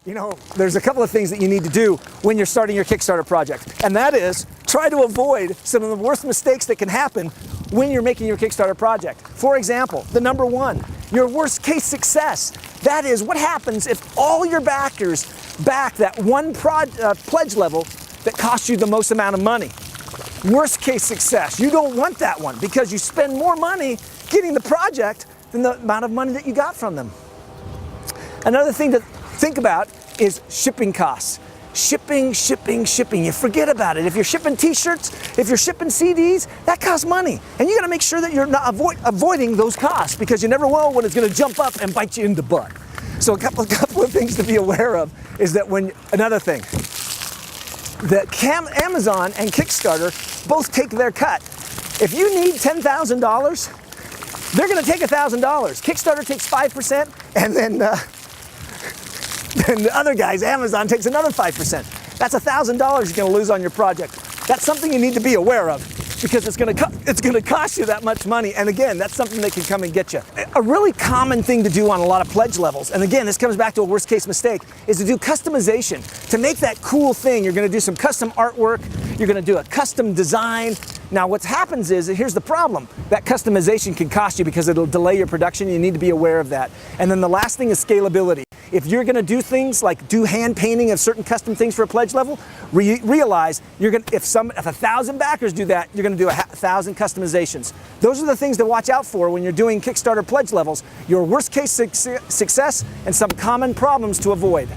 You know, there's a couple of things that you need to do when you're starting your Kickstarter project, and that is try to avoid some of the worst mistakes that can happen when you're making your Kickstarter project. For example, the number one, your worst case success. That is, what happens if all your backers back that one pledge level that costs you the most amount of money? Worst case success. You don't want that one because you spend more money getting the project than the amount of money that you got from them. Another thing to think about is shipping costs. Shipping. You forget about it. If you're shipping t-shirts, if you're shipping CDs, that costs money. And you gotta make sure that you're not avoiding those costs because you never know when it's gonna jump up and bite you in the butt. So a couple of things to be aware of is that another thing, that Amazon and Kickstarter both take their cut. If you need $10,000, they're gonna take $1,000. Kickstarter takes 5%, and then the other guys, Amazon, takes another 5%. That's $1,000 you're gonna lose on your project. That's something you need to be aware of because it's gonna cost you that much money. And again, that's something that can come and get you. A really common thing to do on a lot of pledge levels, and again, this comes back to a worst case mistake, is to do customization. To make that cool thing, you're gonna do some custom artwork, you're gonna do a custom design. Now what happens is, here's the problem, that customization can cost you because it'll delay your production. You need to be aware of that. And then the last thing is scalability. If you're gonna do things like do hand painting of certain custom things for a pledge level, realize if 1,000 backers do that, you're gonna do 1,000 customizations. Those are the things to watch out for when you're doing Kickstarter pledge levels, your worst case success and some common problems to avoid.